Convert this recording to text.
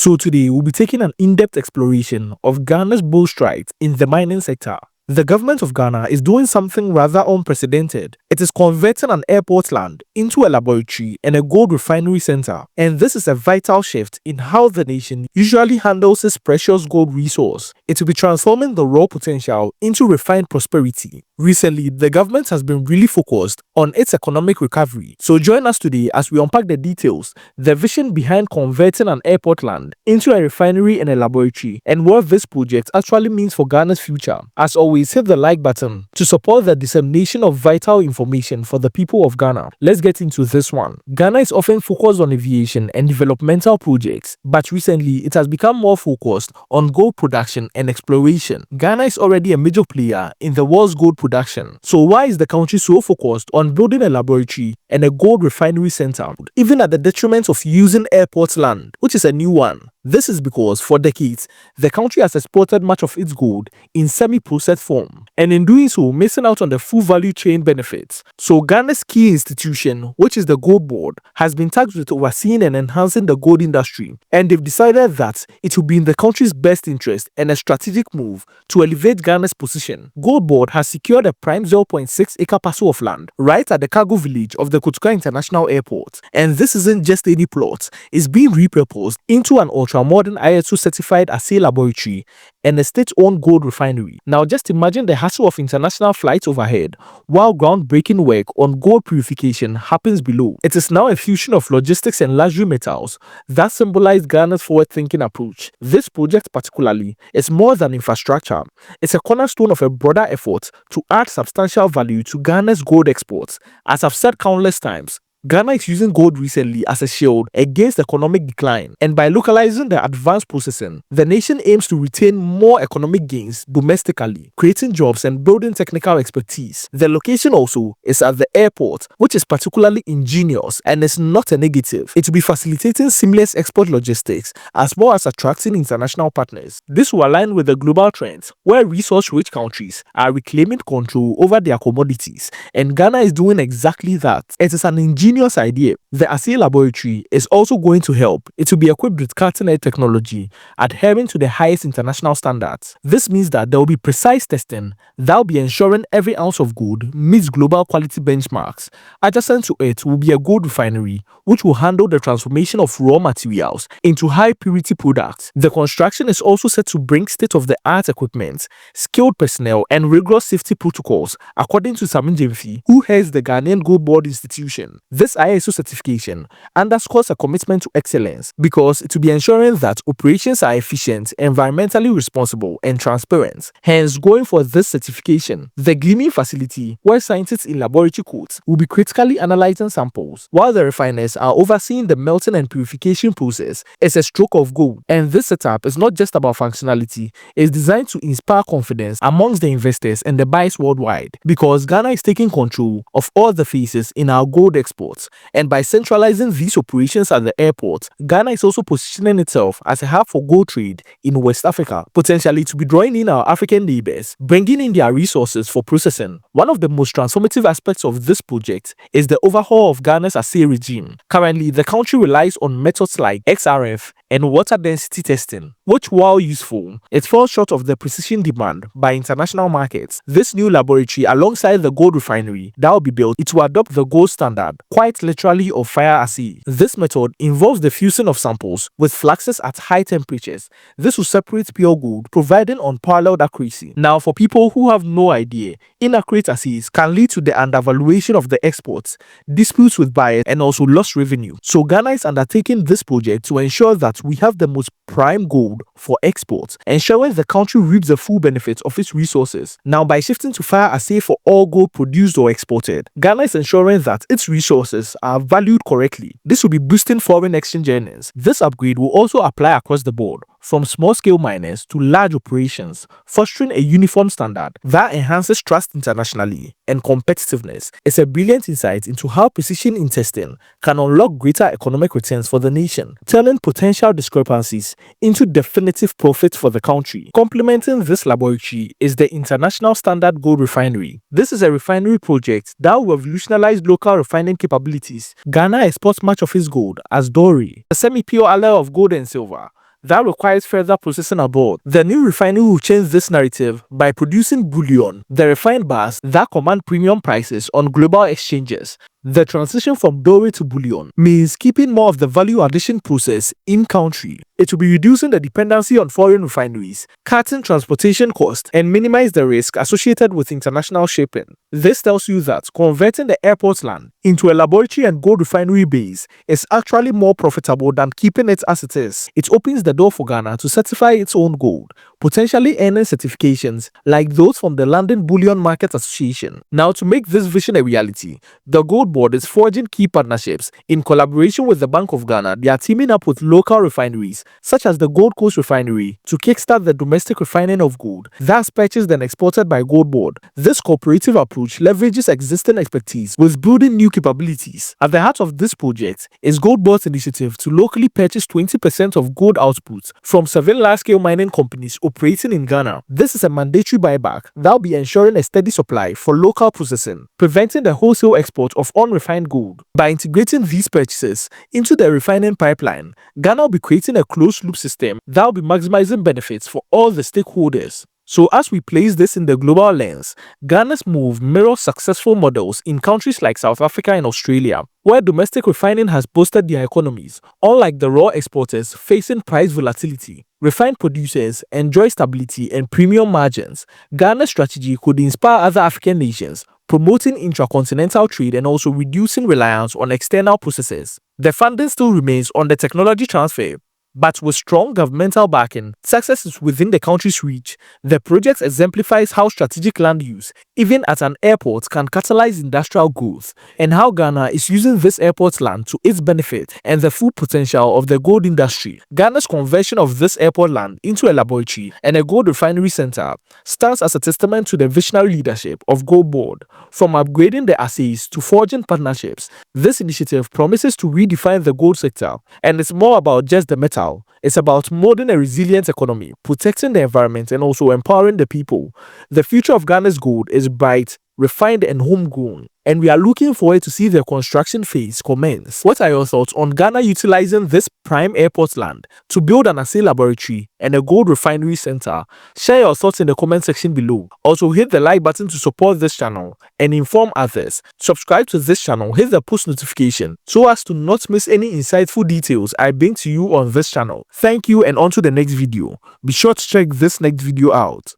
So today we'll be taking an in-depth exploration of Ghana's bold strides in the mining sector. The government of Ghana is doing something rather unprecedented. It is converting an airport land into a laboratory and a gold refinery center. And this is a vital shift in how the nation usually handles its precious gold resource. It will be transforming the raw potential into refined prosperity. Recently, the government has been really focused on its economic recovery. So join us today as we unpack the details, the vision behind converting an airport land into a refinery and a laboratory, and what this project actually means for Ghana's future. As always, hit the like button to support the dissemination of vital information for the people of Ghana. Let's get into this one. Ghana is often focused on aviation and developmental projects, but recently it has become more focused on gold production and exploration. Ghana is already a major player in the world's gold production. So why is the country so focused on building a laboratory and a gold refinery center, even at the detriment of using airport land, which is a new one? This is because for decades, the country has exported much of its gold in semi-processed form, and in doing so, missing out on the full value chain benefits. So Ghana's key institution, which is the Gold Board, has been tasked with overseeing and enhancing the gold industry, and they've decided that it will be in the country's best interest and a strategic move to elevate Ghana's position. Gold Board has secured a prime 0.6-acre parcel of land right at the cargo village of the Kotoka International Airport, and this isn't just any plot, it's being repurposed into an ultra-modern ISO certified assay laboratory and a state-owned gold refinery. Now just imagine the hassle of international flights overhead while groundbreaking work on gold purification happens below. It is now a fusion of logistics and luxury metals that symbolize Ghana's forward-thinking approach. This project particularly is more than infrastructure. It's a cornerstone of a broader effort to add substantial value to Ghana's gold exports. As I've said countless times, Ghana is using gold recently as a shield against economic decline, and by localizing the advanced processing, the nation aims to retain more economic gains domestically, creating jobs and building technical expertise. The location also is at the airport, which is particularly ingenious and is not a negative. It will be facilitating seamless export logistics as well as attracting international partners. This will align with the global trends where resource-rich countries are reclaiming control over their commodities, and Ghana is doing exactly that. It is an ingenious idea. The assay laboratory is also going to help. It will be equipped with cutting-edge technology, adhering to the highest international standards. This means that there will be precise testing that will be ensuring every ounce of gold meets global quality benchmarks. Adjacent to it will be a gold refinery, which will handle the transformation of raw materials into high-purity products. The construction is also set to bring state-of-the-art equipment, skilled personnel, and rigorous safety protocols, according to Samin Jemfi, who heads the Ghanaian Gold Board Institution. This ISO certification underscores a commitment to excellence because it will be ensuring that operations are efficient, environmentally responsible, and transparent. Hence, going for this certification, the gleaning facility, where scientists in laboratory coats will be critically analyzing samples, while the refiners are overseeing the melting and purification process, is a stroke of gold. And this setup is not just about functionality, it's designed to inspire confidence amongst the investors and the buyers worldwide, because Ghana is taking control of all the phases in our gold exports. And by centralizing these operations at the airport, Ghana is also positioning itself as a hub for gold trade in West Africa, potentially to be drawing in our African neighbors, bringing in their resources for processing. One of the most transformative aspects of this project is the overhaul of Ghana's assay regime. Currently, the country relies on methods like XRF and water density testing, which, while useful, it falls short of the precision demand by international markets. This new laboratory, alongside the gold refinery that will be built, it will adopt the gold standard, quite literally, of fire assay. This method involves the fusing of samples with fluxes at high temperatures. This will separate pure gold, providing unparalleled accuracy. Now, for people who have no idea, inaccurate assays can lead to the undervaluation of the exports, disputes with buyers, and also lost revenue. So Ghana is undertaking this project to ensure that we have the most prime gold for exports, ensuring the country reaps the full benefits of its resources. Now, by shifting to fire assay for all gold produced or exported, Ghana is ensuring that its resources are valued correctly. This will be boosting foreign exchange earnings. This upgrade will also apply across the board, from small-scale miners to large operations, fostering a uniform standard that enhances trust internationally and competitiveness. It's a brilliant insight into how precision in testing can unlock greater economic returns for the nation, turning potential discrepancies into definitive profits for the country. Complementing this laboratory is the International Standard Gold Refinery. This is a refinery project that will revolutionize local refining capabilities. Ghana exports much of its gold as doré, a semi-pure alloy of gold and silver, that requires further processing abroad. The new refinery will change this narrative by producing bullion, the refined bars that command premium prices on global exchanges. The transition from dowry to bullion means keeping more of the value addition process in-country. It will be reducing the dependency on foreign refineries, cutting transportation costs, and minimize the risk associated with international shipping. This tells you that converting the airport land into a laboratory and gold refinery base is actually more profitable than keeping it as it is. It opens the door for Ghana to certify its own gold, potentially earning certifications like those from the London Bullion Market Association. Now, to make this vision a reality, the Gold Board is forging key partnerships. In collaboration with the Bank of Ghana, they are teaming up with local refineries, such as the Gold Coast Refinery, to kickstart the domestic refining of gold that's purchased and exported by Gold Board. This cooperative approach leverages existing expertise with building new capabilities. At the heart of this project is Gold Board's initiative to locally purchase 20% of gold output from 7 large-scale mining companies operating in Ghana. This is a mandatory buyback that will be ensuring a steady supply for local processing, preventing the wholesale export of unrefined gold. By integrating these purchases into the refining pipeline, Ghana will be creating a closed-loop system that will be maximizing benefits for all the stakeholders. So as we place this in the global lens, Ghana's move mirrors successful models in countries like South Africa and Australia, where domestic refining has boosted their economies. Unlike the raw exporters facing price volatility, refined producers enjoy stability and premium margins. Ghana's strategy could inspire other African nations, promoting intracontinental trade and also reducing reliance on external processes. The funding still remains on the technology transfer, but with strong governmental backing, success is within the country's reach. The project exemplifies how strategic land use, even at an airport, can catalyze industrial growth, and how Ghana is using this airport land to its benefit and the full potential of the gold industry. Ghana's conversion of this airport land into a laboratory and a gold refinery center stands as a testament to the visionary leadership of Gold Board. From upgrading the assays to forging partnerships, this initiative promises to redefine the gold sector, and it's more about just the metal. It's about molding a resilient economy, protecting the environment, and also empowering the people. The future of Ghana's gold is bright, refined, and homegrown, and we are looking forward to see the construction phase commence. What are your thoughts on Ghana utilizing this prime airport land to build an assay laboratory and a gold refinery center? Share your thoughts in the comment section below. Also, hit the like button to support this channel and inform others. Subscribe to this channel, hit the post notification so as to not miss any insightful details I bring to you on this channel. Thank you, and on to the next video. Be sure to check this next video out.